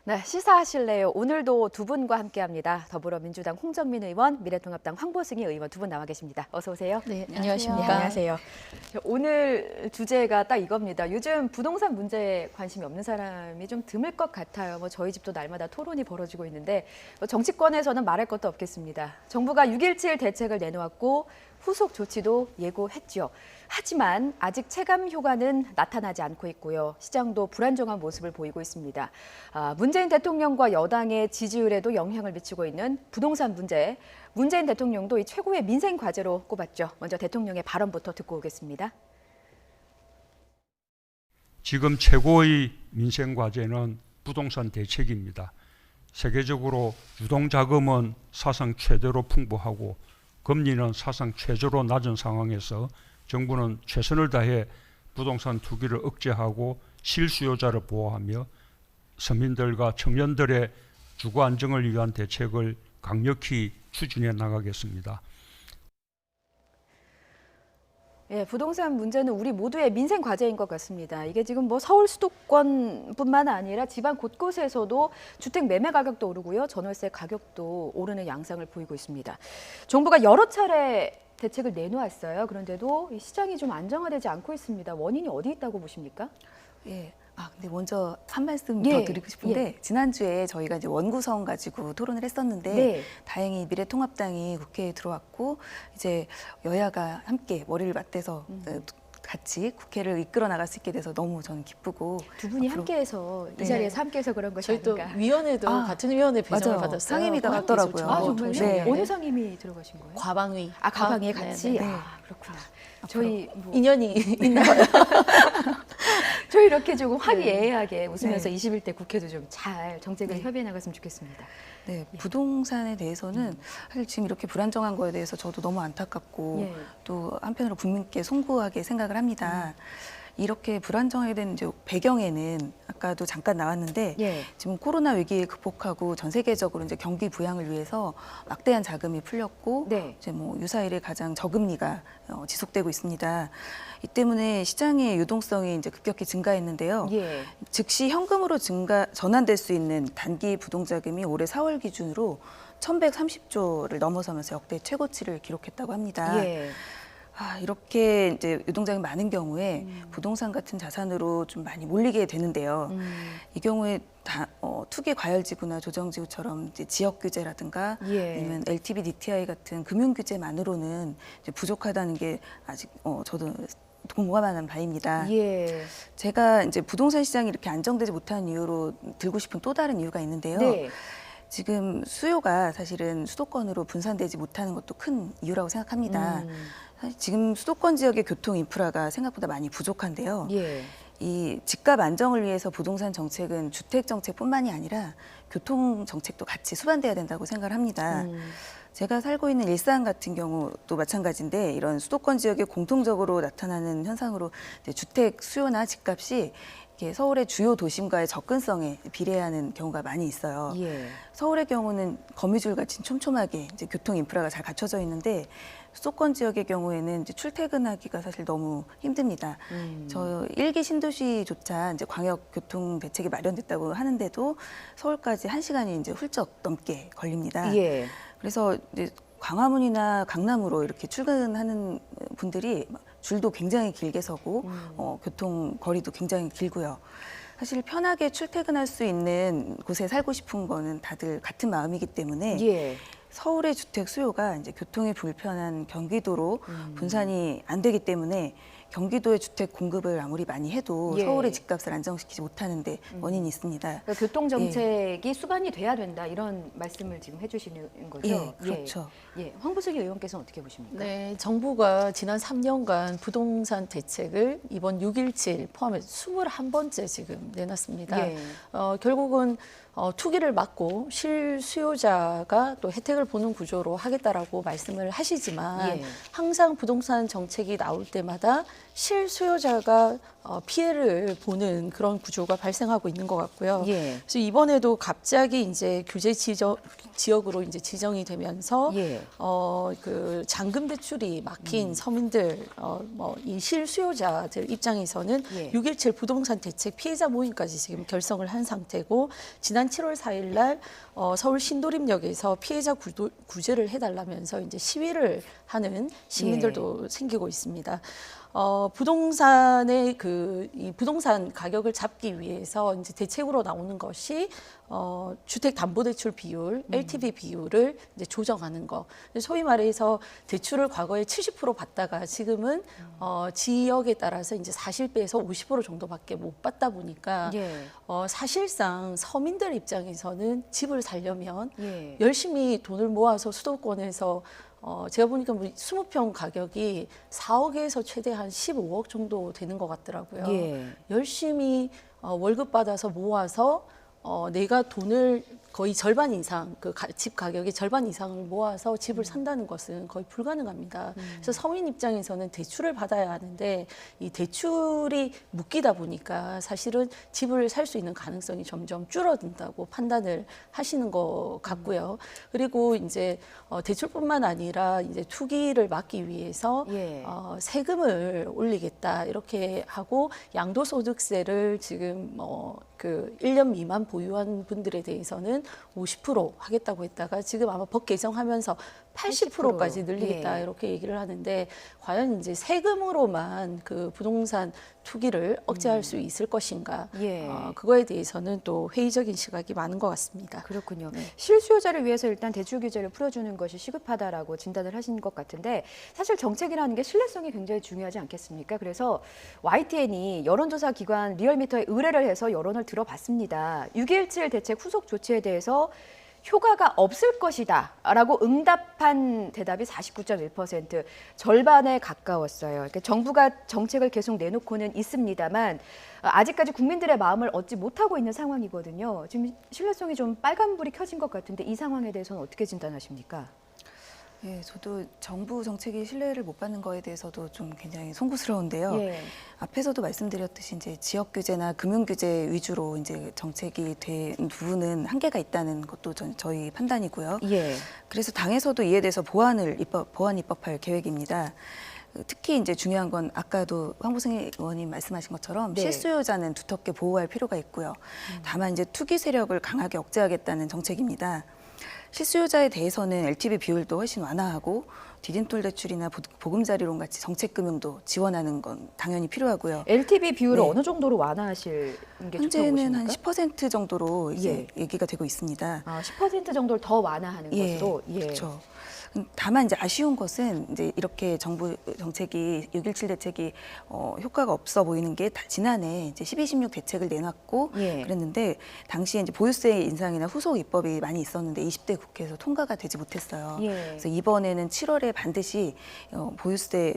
네, 시사하실래요? 오늘도 두 분과 함께합니다. 더불어민주당 홍정민 의원, 미래통합당 황보승희 의원 두 분 나와 계십니다. 어서 오세요. 네, 안녕하십니까. 네, 안녕하세요. 오늘 주제가 딱 이겁니다. 요즘 부동산 문제에 관심이 없는 사람이 좀 드물 것 같아요. 저희 집도 날마다 토론이 벌어지고 있는데 정치권에서는 말할 것도 없겠습니다. 정부가 6.17 대책을 내놓았고 후속 조치도 예고했죠. 하지만 아직 체감 효과는 나타나지 않고 있고요. 시장도 불안정한 모습을 보이고 있습니다. 문재인 대통령과 여당의 지지율에도 영향을 미치고 있는 부동산 문제. 문재인 대통령도 이 최고의 민생 과제로 꼽았죠. 먼저 대통령의 발언부터 듣고 오겠습니다. 지금 최고의 민생 과제는 부동산 대책입니다. 세계적으로 유동자금은 사상 최대로 풍부하고 금리는 사상 최저로 낮은 상황에서 정부는 최선을 다해 부동산 투기를 억제하고 실수요자를 보호하며 서민들과 청년들의 주거 안정을 위한 대책을 강력히 추진해 나가겠습니다. 예, 부동산 문제는 우리 모두의 민생 과제인 것 같습니다. 이게 지금 서울 수도권뿐만 아니라 지방 곳곳에서도 주택 매매 가격도 오르고요. 전월세 가격도 오르는 양상을 보이고 있습니다. 정부가 여러 차례 대책을 내놓았어요. 그런데도 이 시장이 좀 안정화되지 않고 있습니다. 원인이 어디 있다고 보십니까? 예. 근데 먼저 한 말씀 더 드리고 싶은데 지난주에 저희가 이제 원구성 가지고 토론을 했었는데 다행히 미래통합당이 국회에 들어왔고 이제 여야가 함께 머리를 맞대서 같이 국회를 이끌어 나갈 수 있게 돼서 너무 저는 기쁘고 두 분이 함께해서 이 자리에서 함께해서 그런 것이 저희 또 아닌가. 위원회도 같은 위원회 배정을 맞아요. 받았어요. 상임위가 같더라고요. 정말요? 네. 어느 상임위 들어가신 거예요? 과방위. 과방위에 같이? 네. 그렇구나. 저희 인연이 있나 봐요. 저희 이렇게 조금 화기애애하게 웃으면서 21대 국회도 좀 잘 정책을 협의해 나갔으면 좋겠습니다. 네, 부동산에 대해서는 사실 지금 이렇게 불안정한 거에 대해서 저도 너무 안타깝고 또 한편으로 국민께 송구하게 생각을 합니다. 이렇게 불안정하게 된 이제 배경에는 아까도 잠깐 나왔는데 지금 코로나 위기 극복하고 전 세계적으로 이제 경기 부양을 위해서 막대한 자금이 풀렸고 이제 유사일에 가장 저금리가 지속되고 있습니다. 이 때문에 시장의 유동성이 이제 급격히 증가했는데요. 즉시 현금으로 전환될 수 있는 단기 부동자금이 올해 4월 기준으로 1,130조를 넘어서면서 역대 최고치를 기록했다고 합니다. 이렇게 이제 유동자금이 많은 경우에 부동산 같은 자산으로 좀 많이 몰리게 되는데요. 이 경우에 투기 과열지구나 조정지구처럼 이제 지역 규제라든가 아니면 LTV, DTI 같은 금융 규제만으로는 이제 부족하다는 게 아직 저도 공감하는 바입니다. 제가 이제 부동산 시장이 이렇게 안정되지 못한 이유로 들고 싶은 또 다른 이유가 있는데요. 지금 수요가 사실은 수도권으로 분산되지 못하는 것도 큰 이유라고 생각합니다. 사실 지금 수도권 지역의 교통 인프라가 생각보다 많이 부족한데요. 이 집값 안정을 위해서 부동산 정책은 주택 정책뿐만이 아니라 교통 정책도 같이 수반돼야 된다고 생각을 합니다. 제가 살고 있는 일산 같은 경우도 마찬가지인데 이런 수도권 지역에 공통적으로 나타나는 현상으로 이제 주택 수요나 집값이 이렇게 서울의 주요 도심과의 접근성에 비례하는 경우가 많이 있어요. 서울의 경우는 거미줄 같이 촘촘하게 이제 교통 인프라가 잘 갖춰져 있는데 수도권 지역의 경우에는 이제 출퇴근하기가 사실 너무 힘듭니다. 저 1기 신도시조차 이제 광역 교통 대책이 마련됐다고 하는데도 서울까지 1시간이 이제 훌쩍 넘게 걸립니다. 그래서 이제 광화문이나 강남으로 이렇게 출근하는 분들이 줄도 굉장히 길게 서고 교통 거리도 굉장히 길고요. 사실 편하게 출퇴근할 수 있는 곳에 살고 싶은 거는 다들 같은 마음이기 때문에 서울의 주택 수요가 이제 교통이 불편한 경기도로 분산이 안 되기 때문에 경기도의 주택 공급을 아무리 많이 해도 서울의 집값을 안정시키지 못하는 데 원인이 있습니다. 그러니까 교통 정책이 수반이 돼야 된다 이런 말씀을 지금 해주시는 거죠? 그렇죠. 황보승희 의원께서는 어떻게 보십니까? 네, 정부가 지난 3년간 부동산 대책을 이번 6.17 포함해서 21번째 지금 내놨습니다. 결국은 투기를 막고 실수요자가 또 혜택을 보는 구조로 하겠다라고 말씀을 하시지만 항상 부동산 정책이 나올 때마다 실수요자가 피해를 보는 그런 구조가 발생하고 있는 것 같고요. 예. 그래서 이번에도 갑자기 이제 규제 지역으로 이제 지정이 되면서 예. 그 잔금 대출이 막힌 서민들 뭐 이 실수요자들 입장에서는 예. 6.17 부동산 대책 피해자 모임까지 지금 결성을 한 상태고 지난 7월 4일 날 서울 신도림역에서 피해자 구제를 해달라면서 이제 시위를 하는 시민들도 생기고 있습니다. 부동산의 이 부동산 가격을 잡기 위해서 이제 대책으로 나오는 것이 주택담보대출 비율, LTV 비율을 이제 조정하는 거. 소위 말해서 대출을 과거에 70% 받다가 지금은 지역에 따라서 이제 40배에서 50% 정도밖에 못 받다 보니까 예. 사실상 서민들 입장에서는 집을 살려면 예. 열심히 돈을 모아서 수도권에서 제가 보니까 뭐 20평 가격이 4억에서 최대 한 15억 정도 되는 것 같더라고요. 예. 열심히 월급 받아서 모아서 내가 돈을 거의 절반 이상, 집 가격의 절반 이상을 모아서 집을 산다는 것은 거의 불가능합니다. 그래서 서민 입장에서는 대출을 받아야 하는데 이 대출이 묶이다 보니까 사실은 집을 살 수 있는 가능성이 점점 줄어든다고 판단을 하시는 것 같고요. 그리고 이제 대출뿐만 아니라 이제 투기를 막기 위해서 예. 세금을 올리겠다 이렇게 하고 양도소득세를 지금 그 1년 미만 보유한 분들에 대해서는 50% 하겠다고 했다가 지금 아마 법 개정하면서 80%까지 늘리겠다 예. 이렇게 얘기를 하는데 과연 이제 세금으로만 그 부동산 투기를 억제할 수 있을 것인가? 예. 그거에 대해서는 또 회의적인 시각이 많은 것 같습니다. 그렇군요. 실수요자를 위해서 일단 대출 규제를 풀어주는 것이 시급하다라고 진단을 하신 것 같은데 사실 정책이라는 게 신뢰성이 굉장히 중요하지 않겠습니까? 그래서 YTN이 여론조사 기관 리얼미터에 의뢰를 해서 여론을 들어봤습니다. 6.17 대책 후속 조치에 대해서 효과가 없을 것이다 라고 응답한 대답이 49.1%, 절반에 가까웠어요. 그러니까 정부가 정책을 계속 내놓고는 있습니다만 아직까지 국민들의 마음을 얻지 못하고 있는 상황이거든요. 지금 신뢰성이 좀 빨간불이 켜진 것 같은데 이 상황에 대해서는 어떻게 진단하십니까? 예, 저도 정부 정책이 신뢰를 못 받는 거에 대해서도 좀 굉장히 송구스러운데요. 예. 앞에서도 말씀드렸듯이 이제 지역 규제나 금융 규제 위주로 이제 정책이 된 부분은 한계가 있다는 것도 저희 판단이고요. 예. 그래서 당에서도 이에 대해서 보완 입법할 계획입니다. 특히 이제 중요한 건 아까도 황보승 의원님 말씀하신 것처럼 네. 실수요자는 두텁게 보호할 필요가 있고요. 다만 이제 투기 세력을 강하게 억제하겠다는 정책입니다. 실수요자에 대해서는 LTV 비율도 훨씬 완화하고 디딤돌 대출이나 보금자리론 같이 정책금융도 지원하는 건 당연히 필요하고요. LTV 비율을 네. 어느 정도로 완화하실 게 좋다고 현재는 한 보십니까? 10% 정도로 이제 예. 얘기가 되고 있습니다. 10% 정도를 더 완화하는 것으로. 예. 그렇죠. 다만 이제 아쉬운 것은 이제 이렇게 정부 정책이 6.17 대책이 효과가 없어 보이는 게 지난해 이제 12.16 대책을 내놨고 예. 그랬는데 당시에 이제 보유세 인상이나 후속 입법이 많이 있었는데 20대 국회에서 통과가 되지 못했어요. 예. 그래서 이번에는 7월에 반드시 보유세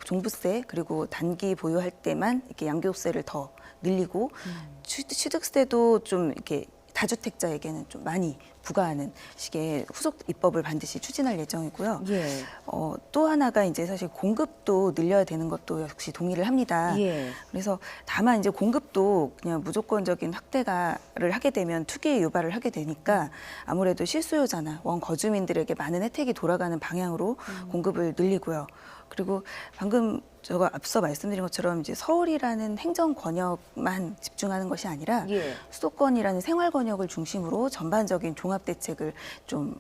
종부세 그리고 단기 보유할 때만 이렇게 양도세를 더 늘리고 취득세도 좀 이렇게 다주택자에게는 좀 많이 부과하는 식의 후속 입법을 반드시 추진할 예정이고요. 예. 또 하나가 이제 사실 공급도 늘려야 되는 것도 역시 동의를 합니다. 예. 그래서 다만 이제 공급도 그냥 무조건적인 확대를 하게 되면 투기 유발을 하게 되니까 아무래도 실수요자나 원거주민들에게 많은 혜택이 돌아가는 방향으로 공급을 늘리고요. 그리고 방금 제가 앞서 말씀드린 것처럼 이제 서울이라는 행정 권역만 집중하는 것이 아니라 예. 수도권이라는 생활 권역을 중심으로 전반적인 종합 대책을 좀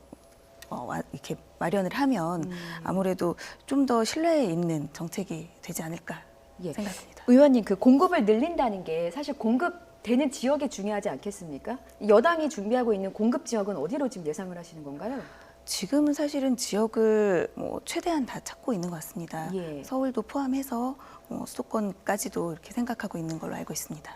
이렇게 마련을 하면 아무래도 좀 더 신뢰에 있는 정책이 되지 않을까 예. 생각합니다. 의원님, 그 공급을 늘린다는 게 사실 공급되는 지역이 중요하지 않겠습니까? 여당이 준비하고 있는 공급 지역은 어디로 지금 예상을 하시는 건가요? 지금은 사실은 지역을 최대한 다 찾고 있는 것 같습니다. 예. 서울도 포함해서 수도권까지도 이렇게 생각하고 있는 걸로 알고 있습니다.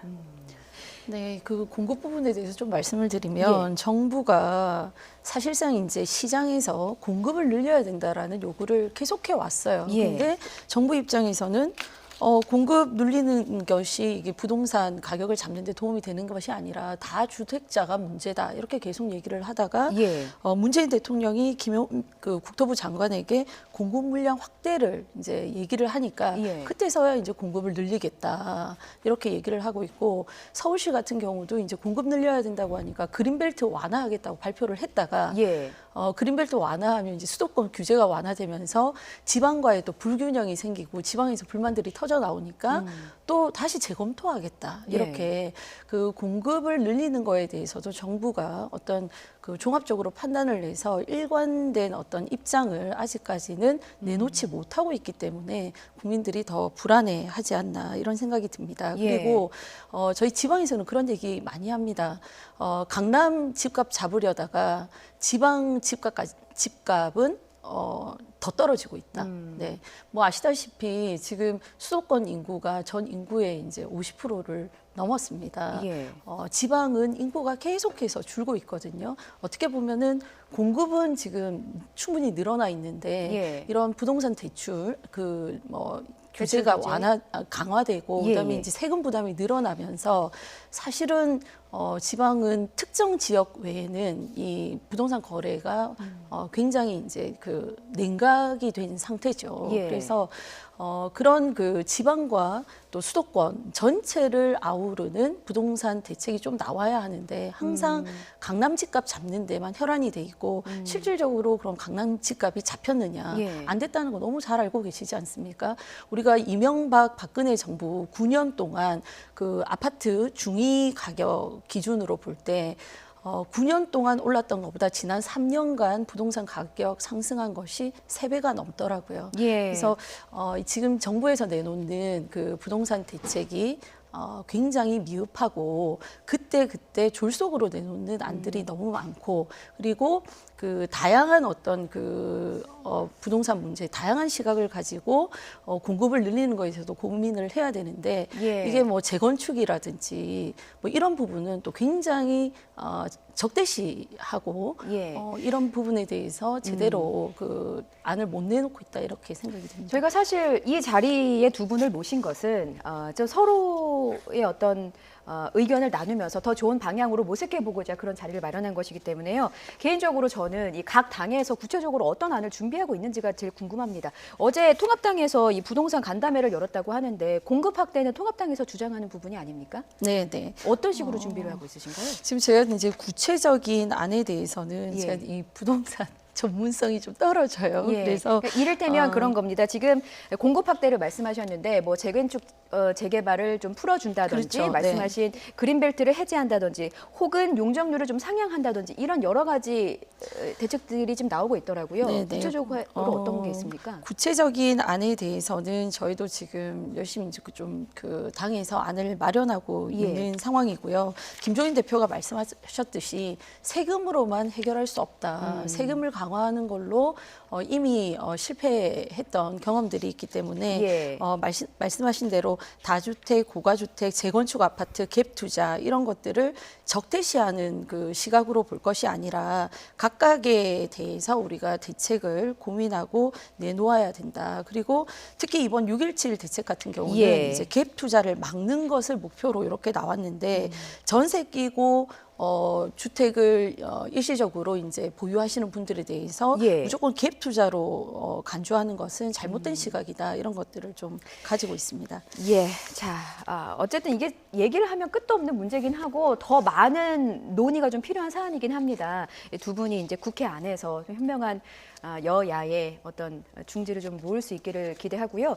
네, 그 공급 부분에 대해서 좀 말씀을 드리면 정부가 사실상 이제 시장에서 공급을 늘려야 된다라는 요구를 계속해 왔어요. 예. 근데 정부 입장에서는 공급 늘리는 것이 이게 부동산 가격을 잡는 데 도움이 되는 것이 아니라 다주택자가 문제다. 이렇게 계속 얘기를 하다가 예. 문재인 대통령이 국토부 장관에게 공급 물량 확대를 이제 얘기를 하니까 예. 그때서야 이제 공급을 늘리겠다 이렇게 얘기를 하고 있고 서울시 같은 경우도 이제 공급 늘려야 된다고 하니까 그린벨트 완화하겠다고 발표를 했다가 예. 그린벨트 완화하면 이제 수도권 규제가 완화되면서 지방과의 또 불균형이 생기고 지방에서 불만들이 터져 나오니까 또 다시 재검토하겠다 이렇게 그 공급을 늘리는 거에 대해서도 정부가 어떤 그 종합적으로 판단을 내서 일관된 어떤 입장을 아직까지는 내놓지 못하고 있기 때문에 국민들이 더 불안해하지 않나 이런 생각이 듭니다. 예. 그리고 저희 지방에서는 그런 얘기 많이 합니다. 강남 집값 잡으려다가 지방 집값은 더 떨어지고 있다. 네, 뭐 아시다시피 지금 수도권 인구가 전 인구의 이제 50%를 넘었습니다. 예. 지방은 인구가 계속해서 줄고 있거든요. 어떻게 보면은 공급은 지금 충분히 늘어나 있는데 예. 이런 부동산 대출 규제가 규제? 강화되고 예, 그다음에 예. 이제 세금 부담이 늘어나면서 사실은 지방은 특정 지역 외에는 이 부동산 거래가 굉장히 이제 그 냉각이 된 상태죠. 예. 그래서 그런 그 지방과 또 수도권 전체를 아우르는 부동산 대책이 좀 나와야 하는데 항상 강남 집값 잡는 데만 혈안이 돼 있고 실질적으로 그럼 강남 집값이 잡혔느냐 예. 안 됐다는 거 너무 잘 알고 계시지 않습니까? 우리가 이명박 박근혜 정부 9년 동안 그 아파트 중위 가격 기준으로 볼 때 9년 동안 올랐던 것보다 지난 3년간 부동산 가격 상승한 것이 3배가 넘더라고요. 예. 그래서 지금 정부에서 내놓는 그 부동산 대책이 굉장히 미흡하고 그때 졸속으로 내놓는 안들이 너무 많고 그리고 그 다양한 어떤 그 부동산 문제, 다양한 시각을 가지고 공급을 늘리는 거에 대해서도 고민을 해야 되는데 예. 이게 뭐 재건축이라든지 뭐 이런 부분은 또 굉장히 적대시하고 예. 이런 부분에 대해서 제대로 그 안을 못 내놓고 있다 이렇게 생각이 듭니다. 저희가 사실 이 자리에 두 분을 모신 것은 저 서로의 어떤 의견을 나누면서 더 좋은 방향으로 모색해 보고자 그런 자리를 마련한 것이기 때문에요. 개인적으로 저는 이 각 당에서 구체적으로 어떤 안을 준비하고 있는지가 제일 궁금합니다. 어제 통합당에서 이 부동산 간담회를 열었다고 하는데 공급 확대는 통합당에서 주장하는 부분이 아닙니까? 네, 네. 어떤 식으로 준비를 하고 있으신가요? 지금 제가 이제 구체적인 안에 대해서는 예. 제가 이 부동산 전문성이 좀 떨어져요. 예. 그래서 그러니까 이를테면 그런 겁니다. 지금 공급 확대를 말씀하셨는데 뭐 재건축 재개발을 좀 풀어준다든지 그렇죠. 말씀하신 그린벨트를 해제한다든지 혹은 용적률을 좀 상향한다든지 이런 여러 가지 대책들이 지금 나오고 있더라고요. 네, 네. 구체적으로 어떤 게 있습니까? 구체적인 안에 대해서는 저희도 지금 열심히 이제 좀 그 당에서 안을 마련하고 예. 있는 상황이고요. 김종인 대표가 말씀하셨듯이 세금으로만 해결할 수 없다. 세금을 강화하는 걸로 이미 실패했던 경험들이 있기 때문에 예. 말씀하신 대로 다주택, 고가주택, 재건축 아파트, 갭 투자 이런 것들을 적대시하는 그 시각으로 볼 것이 아니라 각각에 대해서 우리가 대책을 고민하고 내놓아야 된다. 그리고 특히 이번 6.17 대책 같은 경우는 예. 이제 갭 투자를 막는 것을 목표로 이렇게 나왔는데 전세 끼고 주택을 일시적으로 이제 보유하시는 분들에 대해서 예. 무조건 갭 투자로 간주하는 것은 잘못된 시각이다 이런 것들을 좀 가지고 있습니다. 예, 자, 어쨌든 이게 얘기를 하면 끝도 없는 문제긴 하고 더 많은 논의가 좀 필요한 사안이긴 합니다. 두 분이 이제 국회 안에서 좀 현명한 여야의 어떤 중지를 좀 모을 수 있기를 기대하고요.